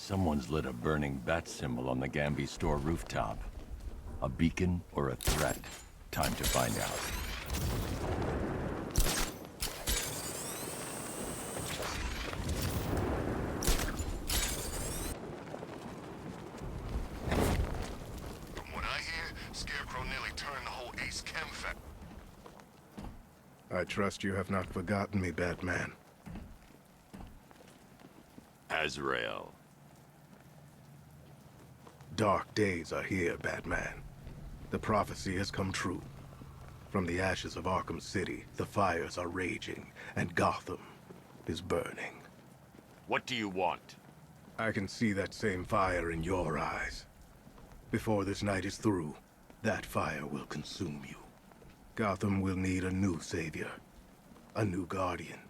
Someone's lit a burning bat symbol on the Gamby store rooftop. A beacon or a threat? Time to find out. From what I hear, Scarecrow nearly turned the whole Ace Chem factory. I trust you have not forgotten me, Batman. Azrael. Dark days are here, Batman. The prophecy has come true. From the ashes of Arkham City, the fires are raging, and Gotham is burning. What do you want? I can see that same fire in your eyes. Before this night is through, that fire will consume you. Gotham will need a new savior, a new guardian,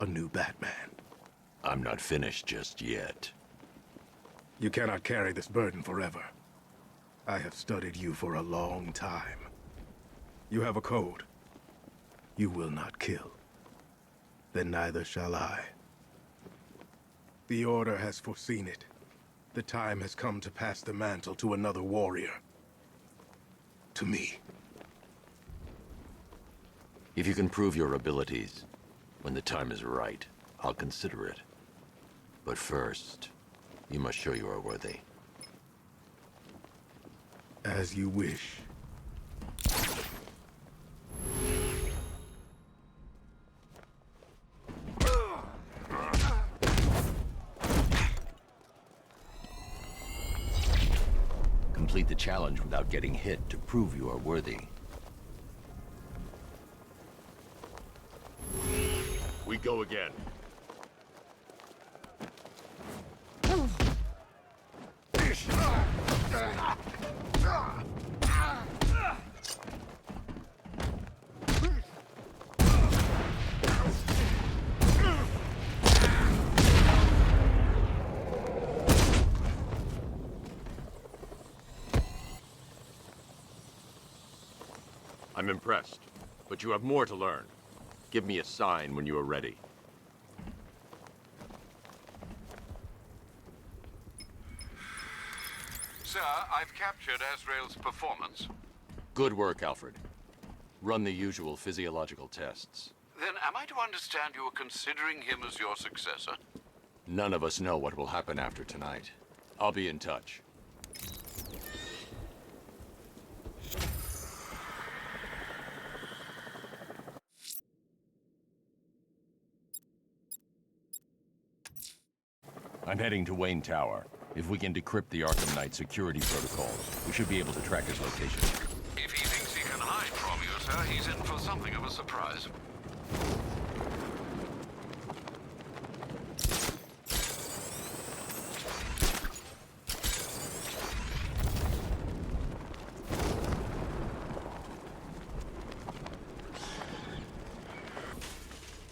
a new Batman. I'm not finished just yet. You cannot carry this burden forever. I have studied you for a long time. You have a code. You will not kill. Then neither shall I. The Order has foreseen it. The time has come to pass the mantle to another warrior. To me. If you can prove your abilities, when the time is right, I'll consider it. But first, you must show you are worthy. As you wish. Complete the challenge without getting hit to prove you are worthy. We go again. I'm impressed, but you have more to learn. Give me a sign when you are ready. Sir, I've captured Azrael's performance. Good work, Alfred. Run the usual physiological tests. Then am I to understand you are considering him as your successor? None of us know what will happen after tonight. I'll be in touch. I'm heading to Wayne Tower. If we can decrypt the Arkham Knight security protocols, we should be able to track his location. If he thinks he can hide from you, sir, he's in for something of a surprise.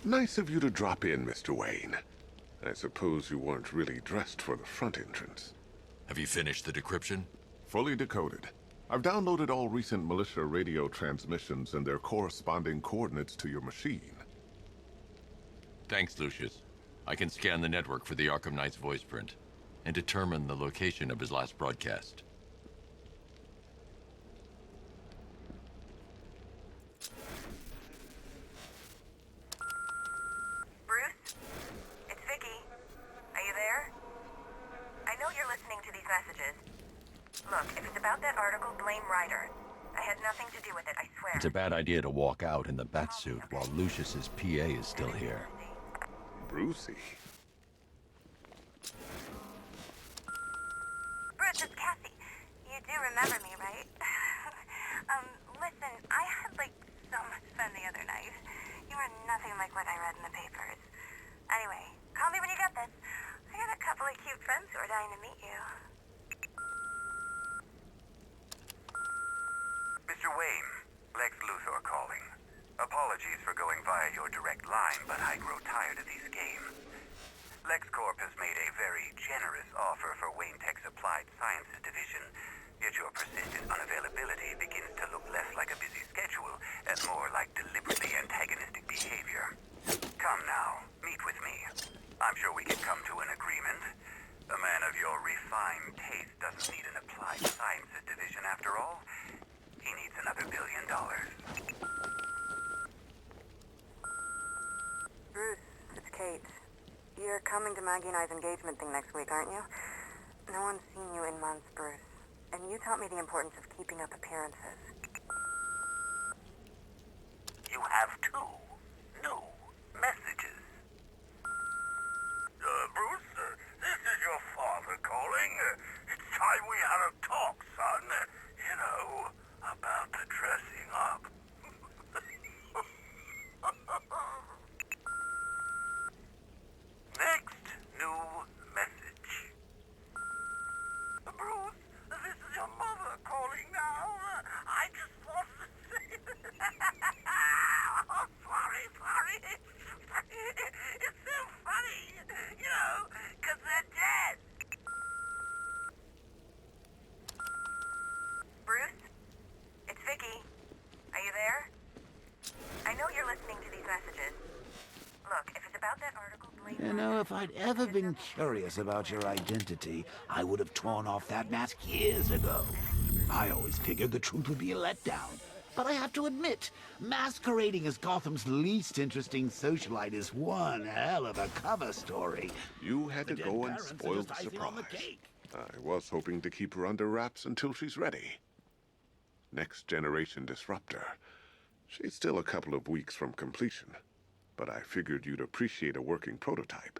Nice of you to drop in, Mr. Wayne. I suppose you weren't really dressed for the front entrance. Have you finished the decryption? Fully decoded. I've downloaded all recent militia radio transmissions and their corresponding coordinates to your machine. Thanks, Lucius. I can scan the network for the Arkham Knight's voice print and determine the location of his last broadcast. Look, if it's about that article, blame Ryder. I had nothing to do with it, I swear. It's a bad idea to walk out in the batsuit while Lucius's PA is still here. Brucey? Bruce, it's Cassie. You do remember me, right? Listen, I had, so much fun the other night. You are nothing like what I read in the papers. Anyway, call me when you get this. I got a couple of cute friends who are dying to meet you. Mr. Wayne, Lex Luthor calling. Apologies for going via your direct line, but I grow tired of these games. LexCorp has made a very generous offer for Wayne Tech's Applied Sciences Division, yet your persistent unavailability begins to look less like a busy schedule and more like deliberately antagonistic behavior. Come now, meet with me. I'm sure we can come to an agreement. A man fine taste doesn't need an applied sciences division after all. He needs another $1 billion. Bruce, it's Kate. You're coming to Maggie and I's engagement thing next week, aren't you? No one's seen you in months, Bruce. And you taught me the importance of keeping up appearances. You have 2 new messages. Bruce, this is your father calling. It's time we had a talk, son. You know, about the dressing up. Next new message. Bruce, this is your mother calling now. I just wanted to say... Oh, sorry. It's so funny, you know, because they're dead. Bruce? It's Vicky. Are you there? I know you're listening to these messages. Look, if it's about that article... You know, if I'd ever been curious about your identity, I would have torn off that mask years ago. I always figured the truth would be a letdown. But I have to admit, masquerading as Gotham's least interesting socialite is one hell of a cover story. You had to The go dead and parents are spoil just the icing on the surprise. cake. I was hoping to keep her under wraps until she's ready. Next generation disruptor. She's still a couple of weeks from completion, but I figured you'd appreciate a working prototype.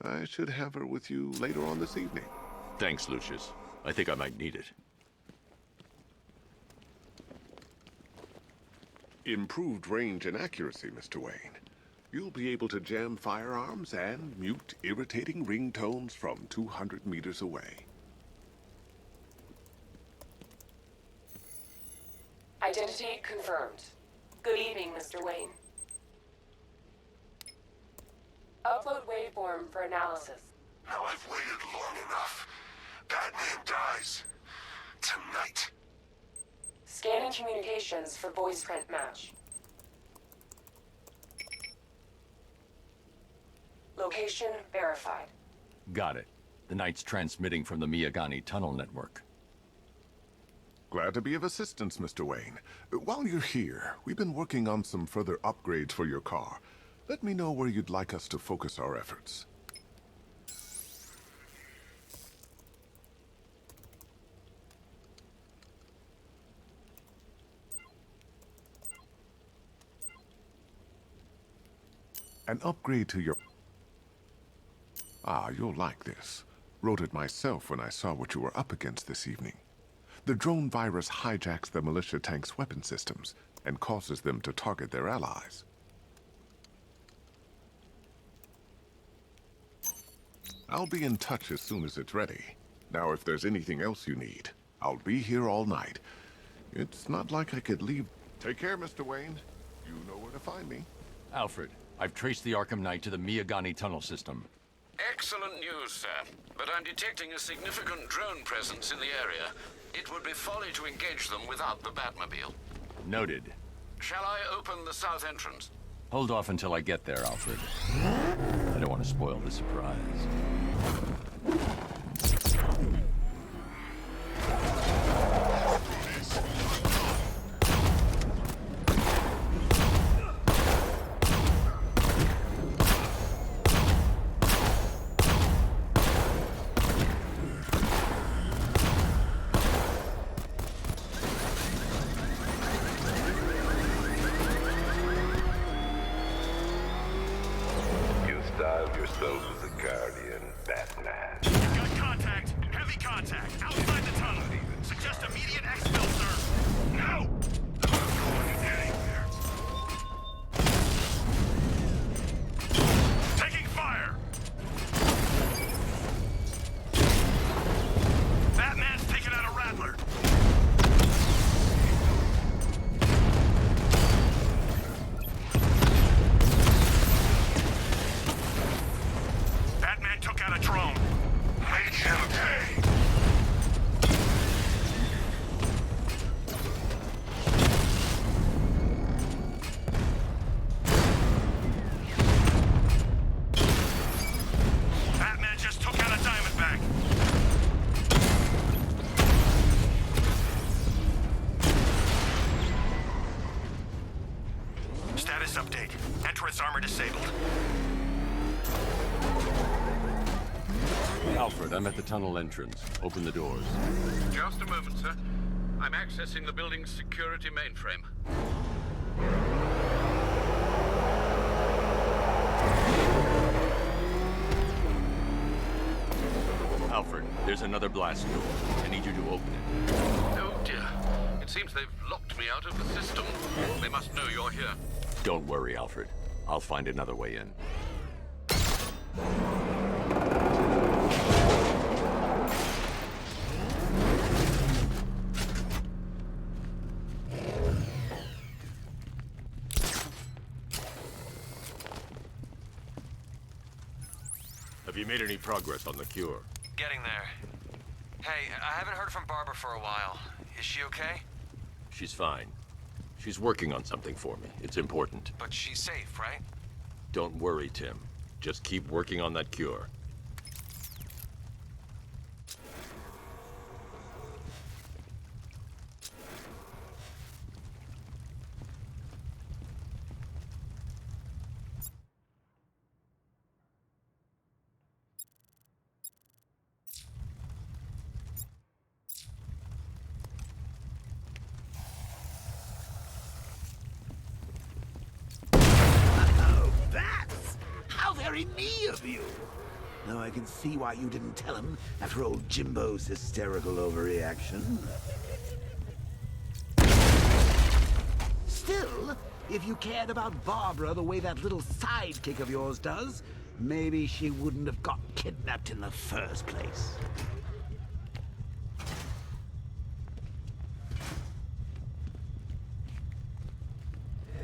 I should have her with you later on this evening. Thanks, Lucius. I think I might need it. Improved range and accuracy, Mr. Wayne. You'll be able to jam firearms and mute irritating ringtones from 200 meters away. Identity confirmed. Good evening, Mr. Wayne. Upload waveform for analysis. Now I've waited long enough. Batman dies. Tonight. Scanning communications for voice print match. Location verified. Got it. The Knight's transmitting from the Miyagani tunnel network. Glad to be of assistance, Mr. Wayne. While you're here, we've been working on some further upgrades for your car. Let me know where you'd like us to focus our efforts. An upgrade to your... Ah, you'll like this. Wrote it myself when I saw what you were up against this evening. The drone virus hijacks the militia tank's weapon systems and causes them to target their allies. I'll be in touch as soon as it's ready. Now, if there's anything else you need, I'll be here all night. It's not like I could leave... Take care, Mr. Wayne. You know where to find me. Alfred, I've traced the Arkham Knight to the Miyagani tunnel system. Excellent news, sir. But I'm detecting a significant drone presence in the area. It would be folly to engage them without the Batmobile. Noted. Shall I open the south entrance? Hold off until I get there, Alfred. I don't want to spoil the surprise. Alfred, I'm at the tunnel entrance. Open the doors. Just a moment, sir. I'm accessing the building's security mainframe. Alfred, there's another blast door. I need you to open it. Oh dear. It seems they've locked me out of the system. They must know you're here. Don't worry, Alfred. I'll find another way in. Have you made any progress on the cure? Getting there. Hey, I haven't heard from Barbara for a while. Is she okay? She's fine. She's working on something for me. It's important. But she's safe, right? Don't worry, Tim. Just keep working on that cure. Very me of you. Now I can see why you didn't tell him after old Jimbo's hysterical overreaction. Still, if you cared about Barbara the way that little sidekick of yours does, maybe she wouldn't have got kidnapped in the first place.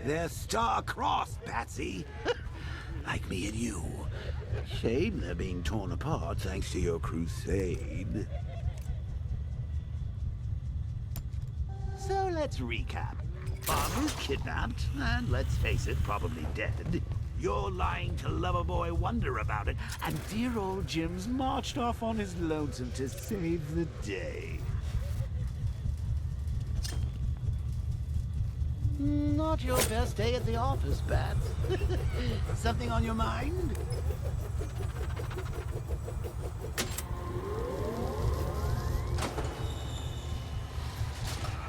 They're star-crossed, Patsy. Like me and you. Shame they're being torn apart thanks to your crusade. So let's recap. Barbara's kidnapped, and let's face it, probably dead. You're lying to Loverboy Wonder about it, and dear old Jim's marched off on his lonesome to save the day. Not your best day at the office, Bats. Something on your mind?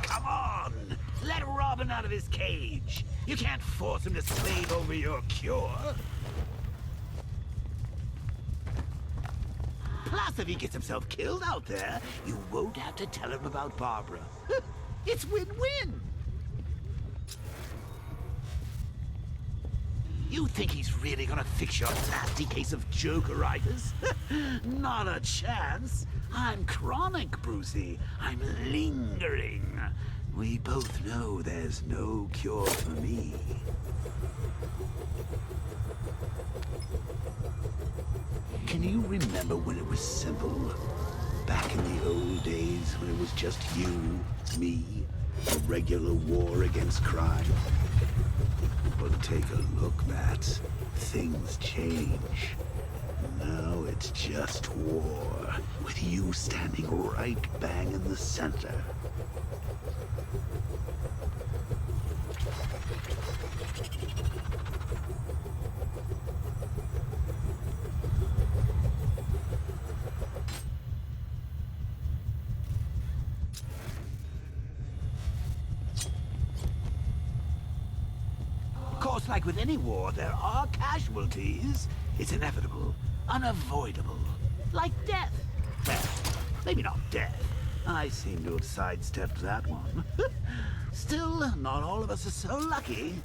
Come on! Let Robin out of his cage. You can't force him to slave over your cure. Plus, if he gets himself killed out there, you won't have to tell him about Barbara. It's win-win. You think he's really gonna fix your nasty case of Jokeritis? Not a chance. I'm chronic, Brucey. I'm lingering. We both know there's no cure for me. Can you remember when it was simple? Back in the old days when it was just you, me, a regular war against crime? But take a look, Bats. Things change. Now it's just war, with you standing right bang in the center. Like with any war, there are casualties. It's inevitable, unavoidable. Like death. Well, maybe not death. I seem to have sidestepped that one. Still, not all of us are so lucky.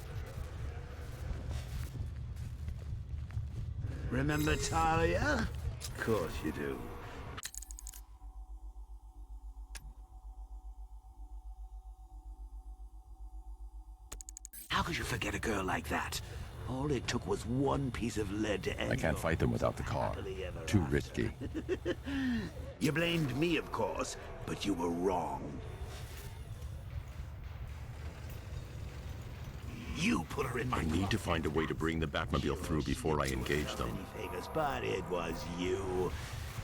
Remember Talia? Of course you do. How could you forget a girl like that? All it took was one piece of lead to end. I can't fight them without the car. Too risky. You blamed me, of course, but you were wrong. You put her in my... I need to find a way to bring the Batmobile through before I engage them. Favors, but it was you.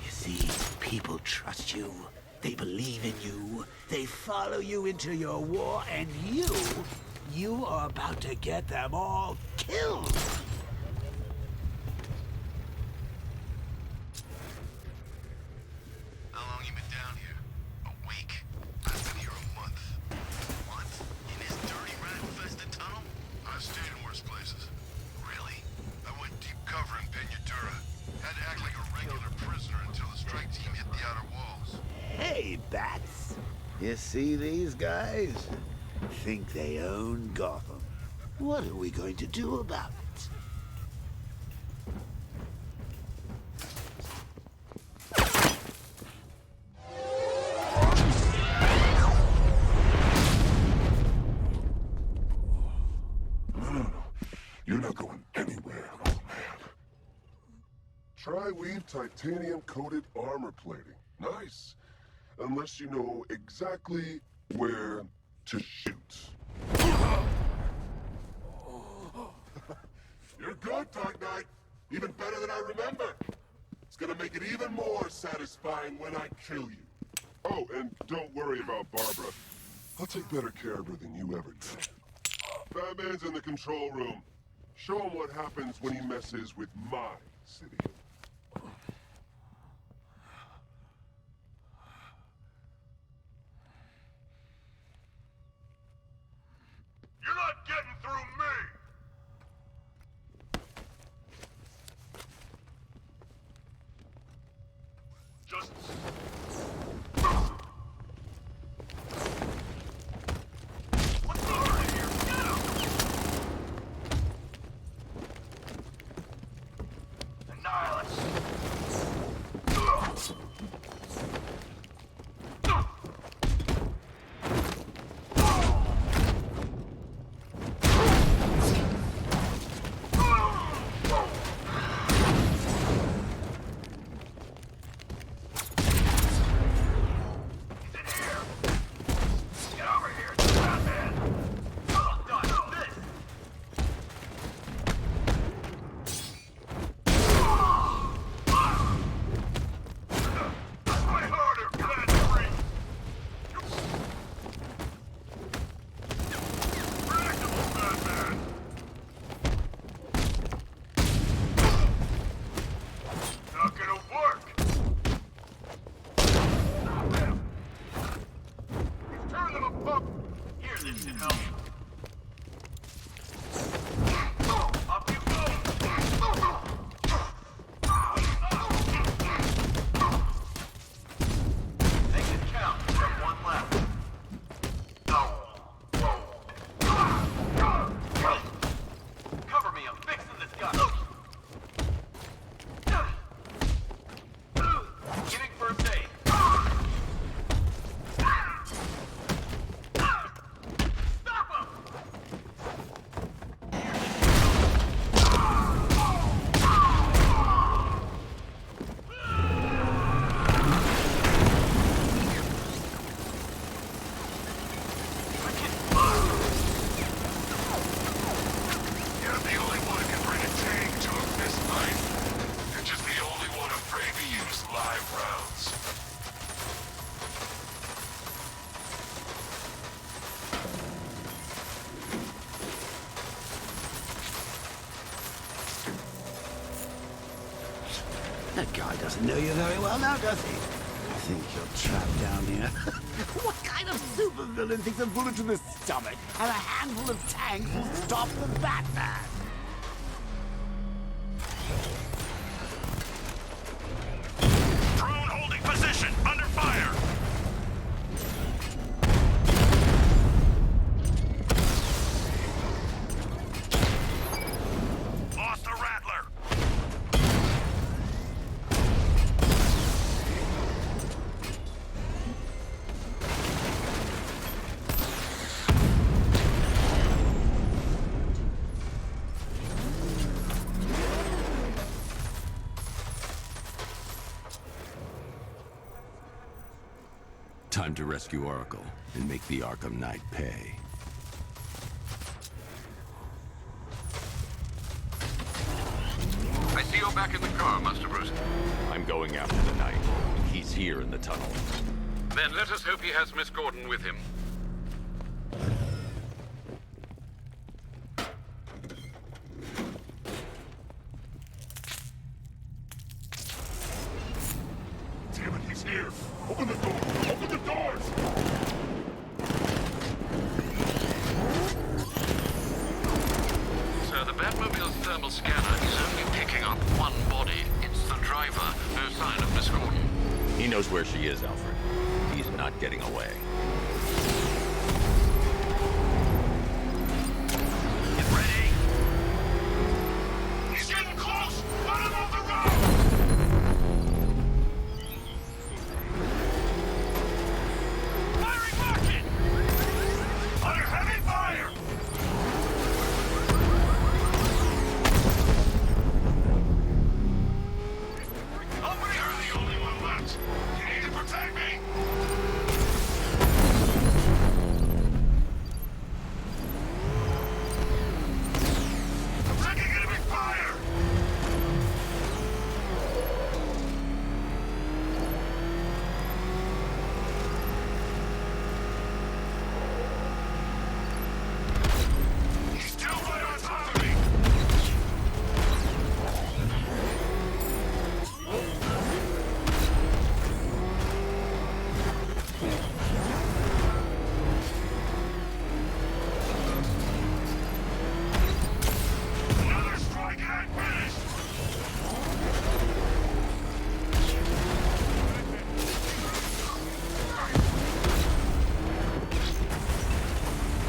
You see, people trust you. They believe in you. They follow you into your war, and you are about to get them all killed. bats. You see these guys? Think they own Gotham. What are we going to do about it? No. You're not going anywhere, old man. Tri-weave titanium-coated armor plating. Nice. Unless you know exactly where to shoot. You're good, Dark Knight. Even better than I remember. It's gonna make it even more satisfying when I kill you. Oh, and don't worry about Barbara. I'll take better care of her than you ever did. Batman's in the control room. Show him what happens when he messes with my city. You're not getting through me! Just... What's going on here? Get him! Annihilus! That guy doesn't know you very well now, does he? I think you're trapped down here. What kind of supervillain thinks a bullet to the stomach and a handful of tanks will stop the Batman? Drone holding position, under fire! Lost the Rattler! Time to rescue Oracle and make the Arkham Knight pay. I see you're back in the car, Master Bruce. I'm going after the Knight. He's here in the tunnel. Then let us hope he has Miss Gordon with him. Damn it, he's here! Open the door! Open the doors! Sir, the Batmobile's thermal scanner is only picking up one body. It's the driver. No sign of Miss Gordon. He knows where she is, Alfred. He's not getting away. Get ready! He's getting close! Let him off the road! Firing rocket! Under heavy fire! Nobody, you're the only one left. You need to protect me. I'm taking enemy fire. He's still right on top of me. Another strike and I'm finished!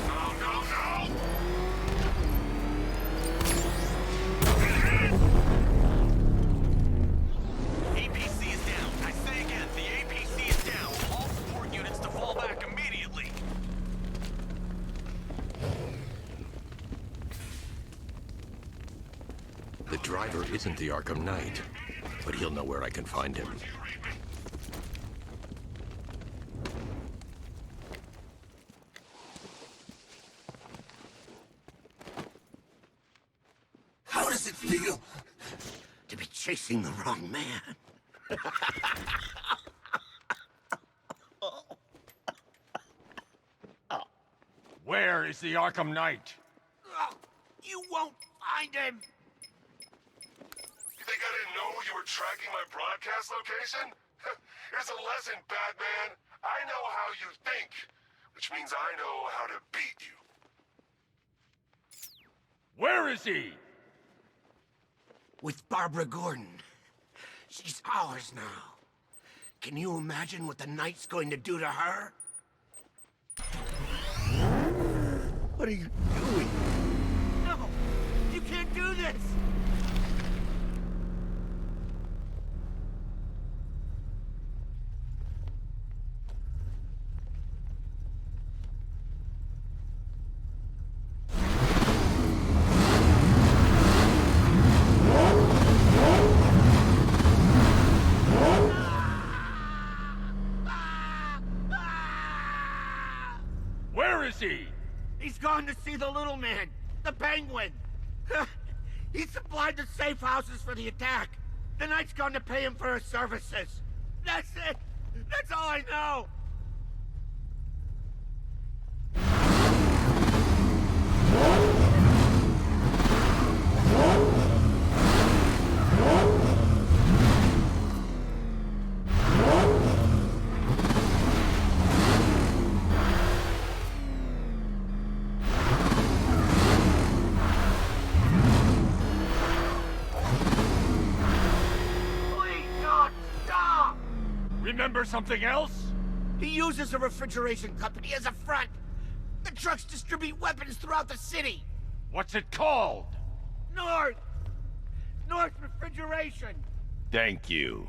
No, no, no! Get hit! APC is down. I say again, the APC is down. All support units to fall back immediately. The driver isn't the Arkham Knight, but he'll know where I can find him. How does it feel to be chasing the wrong man? Where is the Arkham Knight? You won't find him! You think I didn't know you were tracking my broadcast location? Here's a lesson, Batman. I know how you think, which means I know how to beat you. Where is he? With Barbara Gordon. She's ours now. Can you imagine what the Knight's going to do to her? What are you doing? No! You can't do this! Where is he? He's gone to see the little man, the Penguin. He supplied the safe houses for the attack. The Knight's gone to pay him for his services. That's it. That's all I know. Remember something else? He uses a refrigeration company as a front. The trucks distribute weapons throughout the city. What's it called? North Refrigeration. Thank you.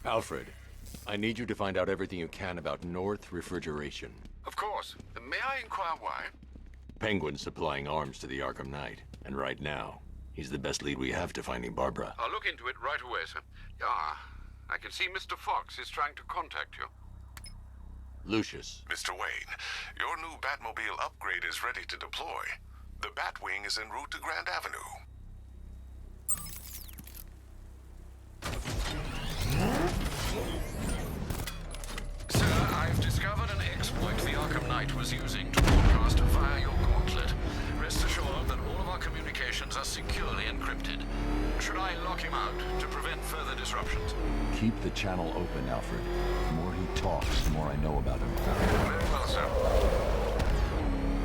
Alfred, I need you to find out everything you can about North Refrigeration. Of course. May I inquire why? Penguin's supplying arms to the Arkham Knight, and right now, he's the best lead we have to finding Barbara. I'll look into it right away, sir. Yeah, I can see Mr. Fox is trying to contact you. Lucius. Mr. Wayne, your new Batmobile upgrade is ready to deploy. The Batwing is en route to Grand Avenue. Sir, I've discovered an exploit the Arkham Knight was using to broadcast via your gauntlet. Rest assured that all of our communications are securely encrypted. Should I lock him out to prevent further disruptions? Keep the channel open, Alfred. The more he talks, the more I know about him. Very well, sir.